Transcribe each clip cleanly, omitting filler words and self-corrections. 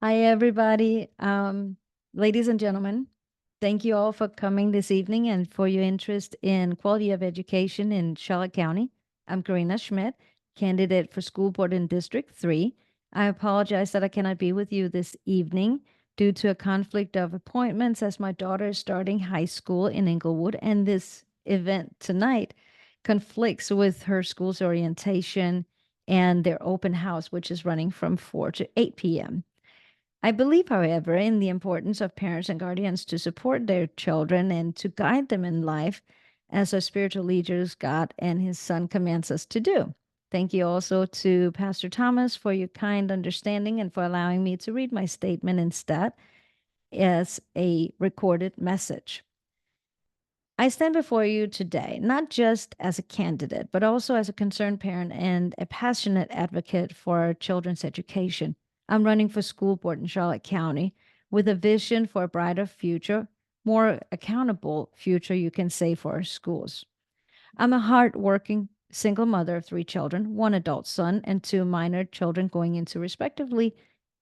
Hi, everybody. Ladies and gentlemen, thank you all for coming this evening and for your interest in quality of education in Charlotte County. I'm Karina Schmitt, candidate for School Board in District 3. I apologize that I cannot be with you this evening due to a conflict of appointments as my daughter is starting high school in Inglewood, and this event tonight conflicts with her school's orientation and their open house, which is running from 4 to 8 p.m. I believe, however, in the importance of parents and guardians to support their children and to guide them in life as our spiritual leaders, God and his son commands us to do. Thank you also to Pastor Thomas for your kind understanding and for allowing me to read my statement instead as a recorded message. I stand before you today, not just as a candidate, but also as a concerned parent and a passionate advocate for our children's education. I'm running for school board in Charlotte County with a vision for a brighter future, more accountable future, you can say, for our schools. I'm a hardworking single mother of 3 children, one adult son, and 2 minor children going into respectively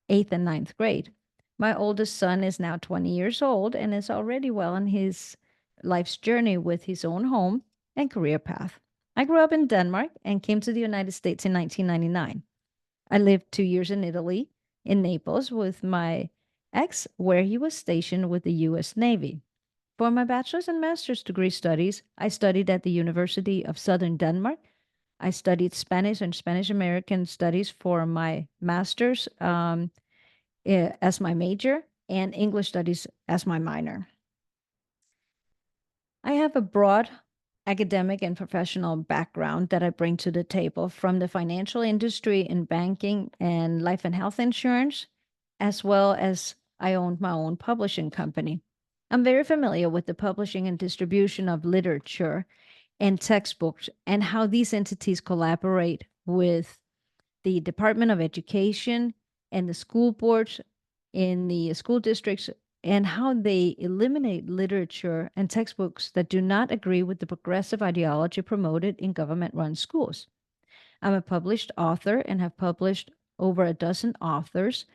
8th and 9th grade. My oldest son is now 20 years old and is already well on his life's journey with his own home and career path. I grew up in Denmark and came to the United States in 1999. I lived 2 years in Italy, in Naples, with my ex, where he was stationed with the U.S. Navy. For my bachelor's and master's degree studies, I studied at the University of Southern Denmark. I studied Spanish and Spanish American studies for my master's as my major and English studies as my minor. I have a broad academic and professional background that I bring to the table from the financial industry in banking and life and health insurance, as well as I owned my own publishing company. I'm very familiar with the publishing and distribution of literature and textbooks and how these entities collaborate with the Department of Education and the school boards in the school districts and how they eliminate literature and textbooks that do not agree with the progressive ideology promoted in government run schools. I'm a published author and have published over a dozen authors.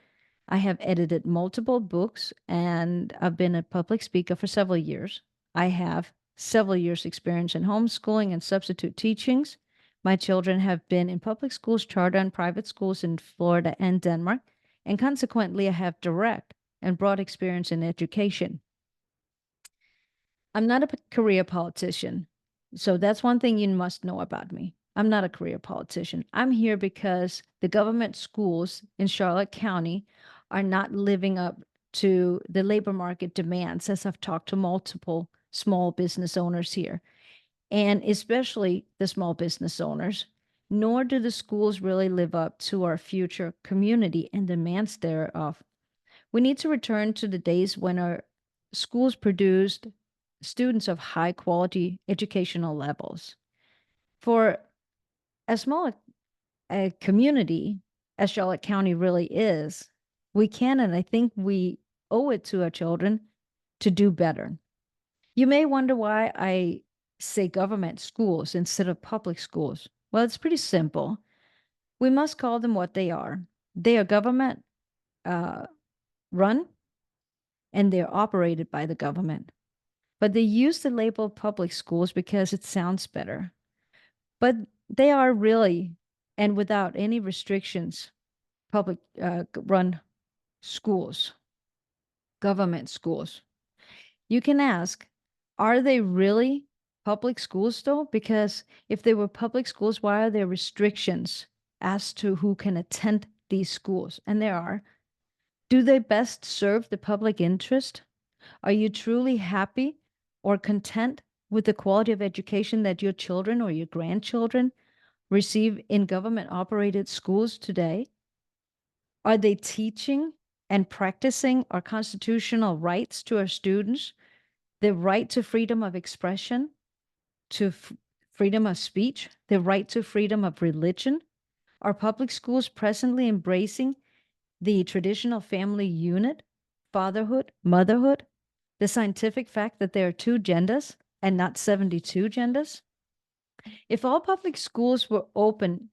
I have edited multiple books and I've been a public speaker for several years. I have several years' experience in homeschooling and substitute teachings. My children have been in public schools, charter, and private schools in Florida and Denmark, and consequently, I have direct and broad experience in education. I'm not a career politician. So that's one thing you must know about me. I'm not a career politician. I'm here because the government schools in Charlotte County are not living up to the labor market demands, as I've talked to multiple small business owners here, and especially the small business owners, nor do the schools really live up to our future community and demands thereof. We need to return to the days when our schools produced students of high quality educational levels. For as small a community as Charlotte County really is, we can, and I think we owe it to our children to do better. You may wonder why I say government schools instead of public schools. Well, it's pretty simple. We must call them what they are. They are government uh, run and they're operated by the government. But they use the label public schools because it sounds better. But they are really, and without any restrictions, public run schools, government schools. You can ask, are they really public schools though? Because if they were public schools, why are there restrictions as to who can attend these schools? And there are. Do they best serve the public interest? Are you truly happy or content with the quality of education that your children or your grandchildren receive in government operated schools today? Are they teaching and practicing our constitutional rights to our students, the right to freedom of expression, to freedom of speech, the right to freedom of religion? Are public schools presently embracing the traditional family unit, fatherhood, motherhood, the scientific fact that there are two genders and not 72 genders? If all public schools were open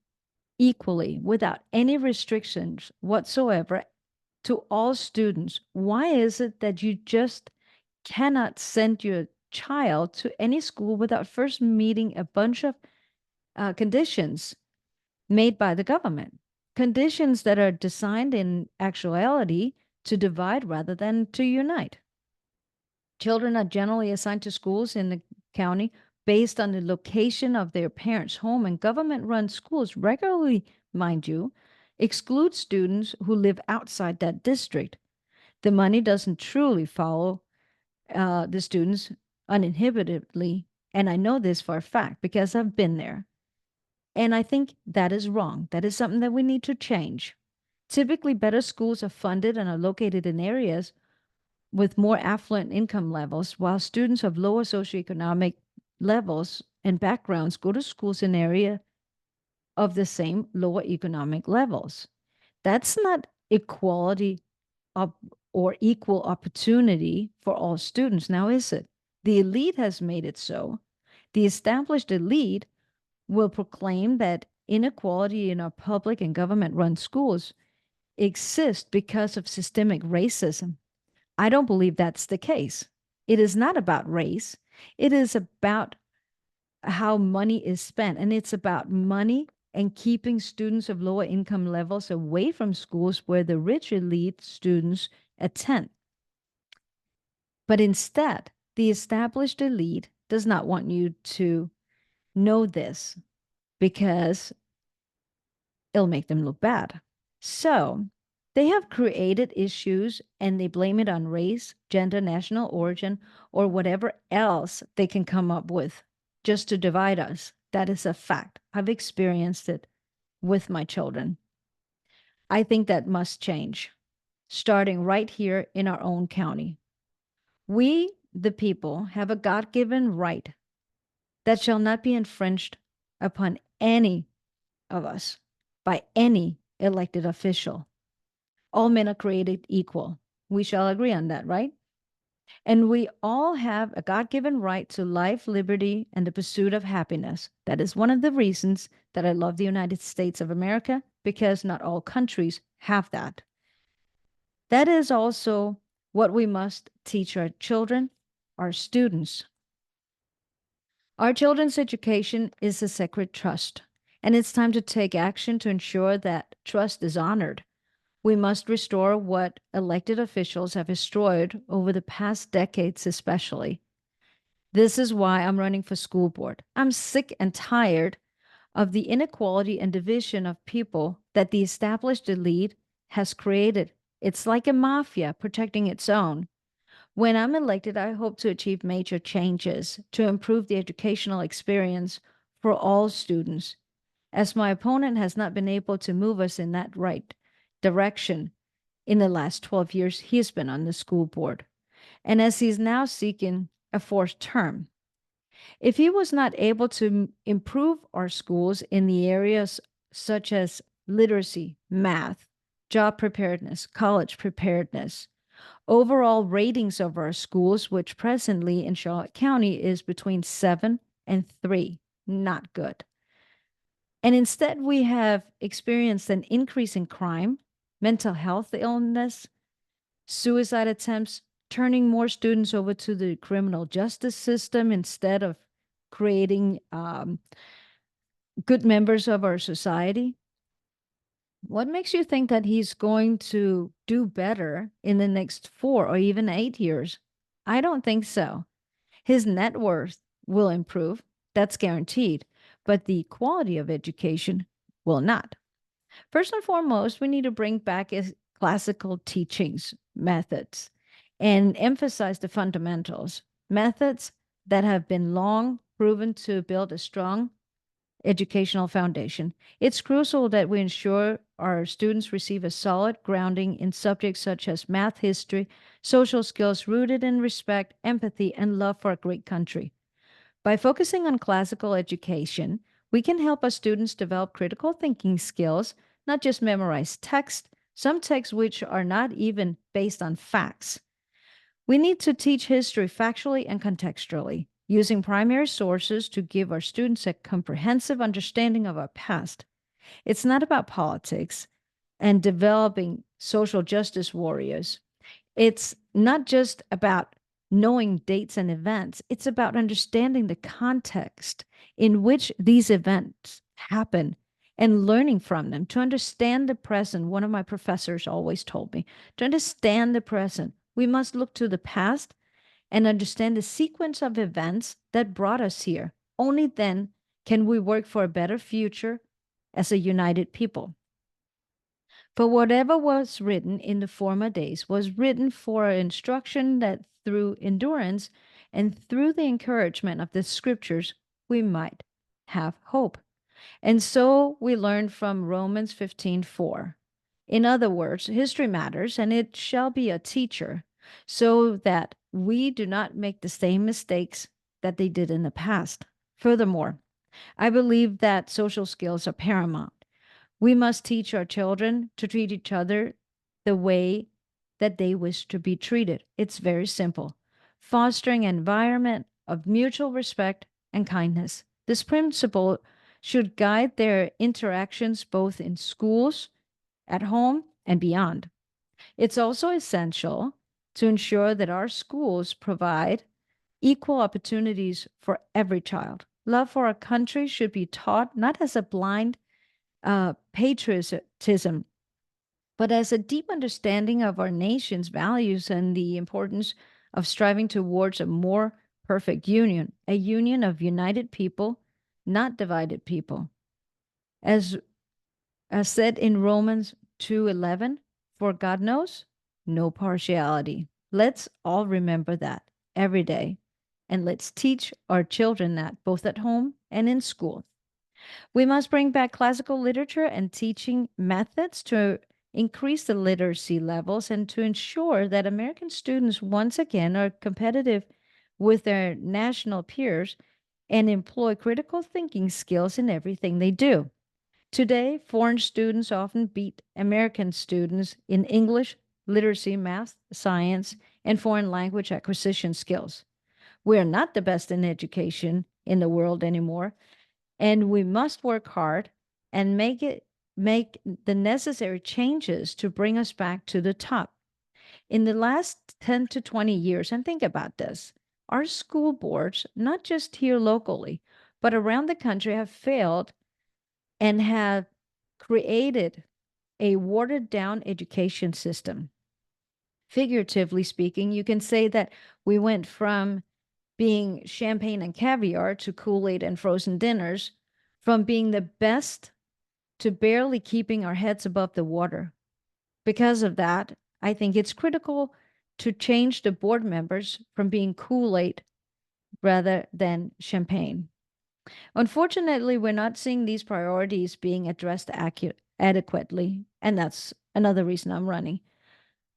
equally without any restrictions whatsoever to all students. Why is it that you just cannot send your child to any school without first meeting a bunch of conditions made by the government? Conditions that are designed in actuality to divide rather than to unite. Children are generally assigned to schools in the county based on the location of their parents' home, and government run schools regularly, mind you, exclude students who live outside that district. The money doesn't truly follow the students uninhibitedly. And I know this for a fact because I've been there. And I think that is wrong. That is something that we need to change. Typically, better schools are funded and are located in areas with more affluent income levels, while students of lower socioeconomic levels and backgrounds go to schools in area of the same lower economic levels. That's not equality or equal opportunity for all students, now is it? The elite has made it so. The established elite will proclaim that inequality in our public and government run schools exists because of systemic racism. I don't believe that's the case. It is not about race. It is about how money is spent, and it's about money and keeping students of lower income levels away from schools where the rich elite students attend. But instead, the established elite does not want you to know this because it'll make them look bad. So they have created issues and they blame it on race, gender, national origin, or whatever else they can come up with just to divide us. That is a fact. I've experienced it with my children. I think that must change, starting right here in our own county. We, the people, have a God given right that shall not be infringed upon any of us by any elected official. All men are created equal. We shall agree on that, right? And we all have a God given right to life, liberty, and the pursuit of happiness. That is one of the reasons that I love the United States of America, because not all countries have that. That is also what we must teach our children, our students. Our children's education is a sacred trust, and it's time to take action to ensure that trust is honored. We must restore what elected officials have destroyed over the past decades, especially. This is why I'm running for school board. I'm sick and tired of the inequality and division of people that the established elite has created. It's like a mafia protecting its own. When I'm elected, I hope to achieve major changes to improve the educational experience for all students, as my opponent has not been able to move us in that right direction in the last 12 years he has been on the school board, and as he's now seeking a fourth term. If he was not able to improve our schools in the areas such as literacy, math, job preparedness, college preparedness, overall ratings of our schools, which presently in Charlotte County is between 7 and 3, not good. And instead, we have experienced an increase in crime, mental health illness, suicide attempts, turning more students over to the criminal justice system instead of creating good members of our society. What makes you think that he's going to do better in the next 4 or even 8 years? I don't think so. His net worth will improve, that's guaranteed, but the quality of education will not. First and foremost, we need to bring back classical teachings methods and emphasize the fundamentals, methods that have been long proven to build a strong educational foundation. It's crucial that we ensure our students receive a solid grounding in subjects such as math, history, social skills rooted in respect, empathy, and love for a great country. By focusing on classical education, we can help our students develop critical thinking skills, not just memorize text, some texts which are not even based on facts. We need to teach history factually and contextually, using primary sources to give our students a comprehensive understanding of our past. It's not about politics and developing social justice warriors. It's not just about knowing dates and events, it's about understanding the context in which these events happen and learning from them. To understand the present, one of my professors always told me, to understand the present, we must look to the past and understand the sequence of events that brought us here. Only then can we work for a better future as a united people. For whatever was written in the former days was written for instruction, that through endurance and through the encouragement of the scriptures we might have hope. And so we learn from Romans 15:4. In other words, history matters and it shall be a teacher so that we do not make the same mistakes that they did in the past. Furthermore, I believe that social skills are paramount. We must teach our children to treat each other the way that they wish to be treated. It's very simple. Fostering an environment of mutual respect and kindness. This principle should guide their interactions both in schools, at home, and beyond. It's also essential to ensure that our schools provide equal opportunities for every child. Love for our country should be taught not as a blind patriotism, but as a deep understanding of our nation's values and the importance of striving towards a more perfect union, a union of united people, not divided people. As, as said in Romans 2:11, for God knows no partiality. Let's all remember that every day. And let's teach our children that both at home and in school. We must bring back classical literature and teaching methods to increase the literacy levels and to ensure that American students once again are competitive with their national peers and employ critical thinking skills in everything they do. Today, foreign students often beat American students in English, literacy, math, science, and foreign language acquisition skills. We are not the best in education in the world anymore, and we must work hard and make the necessary changes to bring us back to the top. In the last 10 to 20 years, and think about this, our school boards, not just here locally, but around the country, have failed and have created a watered down education system. Figuratively speaking, you can say that we went from being champagne and caviar to Kool-Aid and frozen dinners, from being the best to barely keeping our heads above the water. Because of that, I think it's critical to change the board members from being Kool-Aid rather than champagne. Unfortunately, we're not seeing these priorities being addressed adequately, and that's another reason I'm running.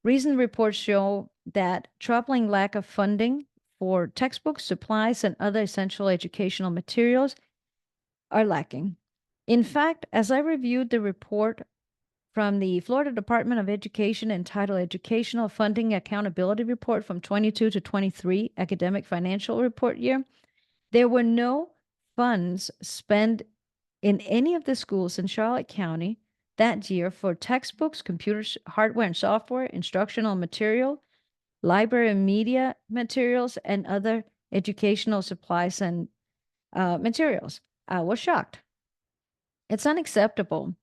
Recent reports show that troubling lack of funding for textbooks, supplies, and other essential educational materials are lacking. In fact, as I reviewed the report from the Florida Department of Education entitled Educational Funding Accountability Report from 22 to 23 academic financial report year, there were no funds spent in any of the schools in Charlotte County that year for textbooks, computers, hardware and software, instructional material, library and media materials, and other educational supplies and materials. I was shocked. It's unacceptable.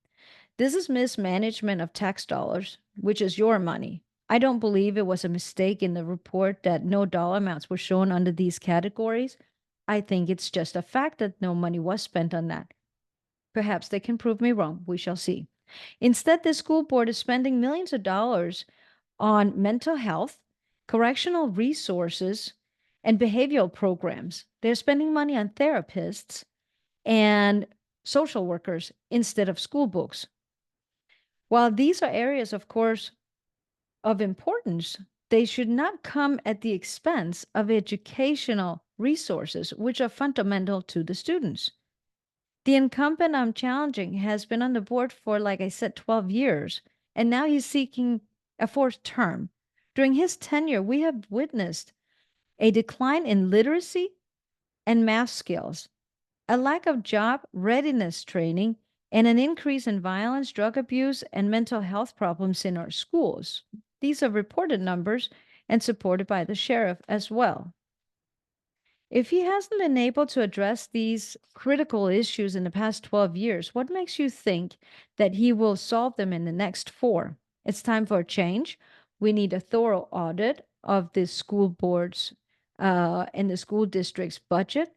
This is mismanagement of tax dollars, which is your money. I don't believe it was a mistake in the report that no dollar amounts were shown under these categories. I think it's just a fact that no money was spent on that. Perhaps they can prove me wrong. We shall see. Instead, the school board is spending millions of dollars on mental health, correctional resources, and behavioral programs. They're spending money on therapists and social workers instead of school books. While these are areas, of course, of importance, they should not come at the expense of educational resources, which are fundamental to the students. The incumbent I'm challenging has been on the board for, like I said, 12 years, and now he's seeking a fourth term. During his tenure, we have witnessed a decline in literacy and math skills, a lack of job readiness training, and an increase in violence, drug abuse, and mental health problems in our schools. These are reported numbers and supported by the sheriff as well. If he hasn't been able to address these critical issues in the past 12 years, what makes you think that he will solve them in the next 4? It's time for a change. We need a thorough audit of the school boards and the school district's budget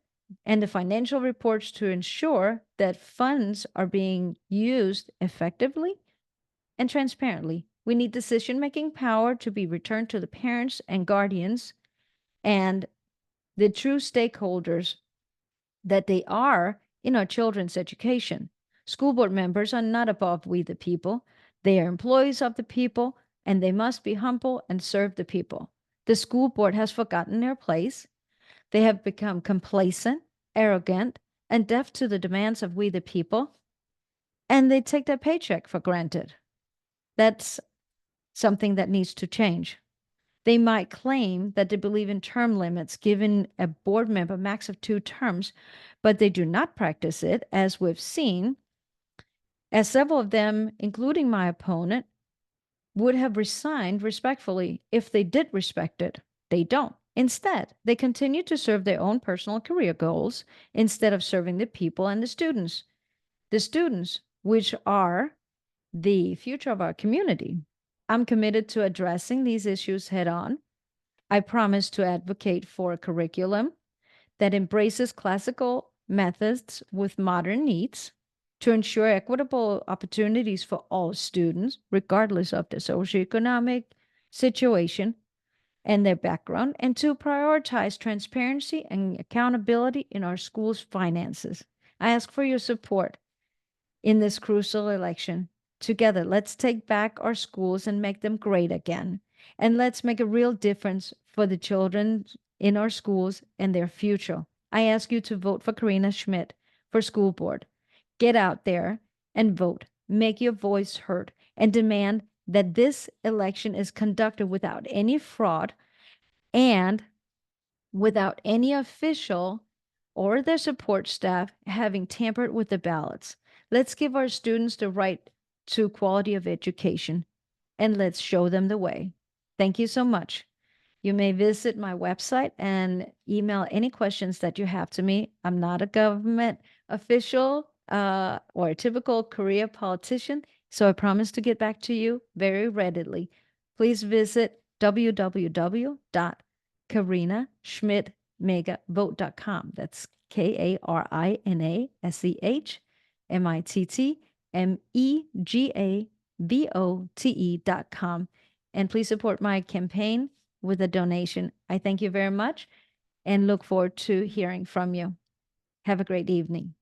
and the financial reports to ensure that funds are being used effectively and transparently. We need decision-making power to be returned to the parents and guardians and the true stakeholders that they are in our children's education. School board members are not above we the people. They are employees of the people, and they must be humble and serve the people. The school board has forgotten their place. They have become complacent, arrogant, and deaf to the demands of we the people, and they take their paycheck for granted. That's something that needs to change. They might claim that they believe in term limits, giving a board member a max of 2 terms, but they do not practice it, as we've seen, as several of them, including my opponent, would have resigned respectfully if they did respect it. They don't. Instead, they continue to serve their own personal career goals instead of serving the people and the students. The students, which are the future of our community. I'm committed to addressing these issues head on. I promise to advocate for a curriculum that embraces classical methods with modern needs to ensure equitable opportunities for all students, regardless of their socioeconomic situation and their background, and to prioritize transparency and accountability in our schools' finances. I ask for your support in this crucial election. Together, let's take back our schools and make them great again. And let's make a real difference for the children in our schools and their future. I ask you to vote for Karina Schmitt for school board. Get out there and vote. Make your voice heard and demand that this election is conducted without any fraud and without any official or their support staff having tampered with the ballots. Let's give our students the right to quality of education, and let's show them the way. Thank you so much. You may visit my website and email any questions that you have to me. I'm not a government official or a typical career politician, so I promise to get back to you very readily. Please visit www.karinaschmittmegavote.com. That's KarinaSchmittMegavote.com. And please support my campaign with a donation. I thank you very much and look forward to hearing from you. Have a great evening.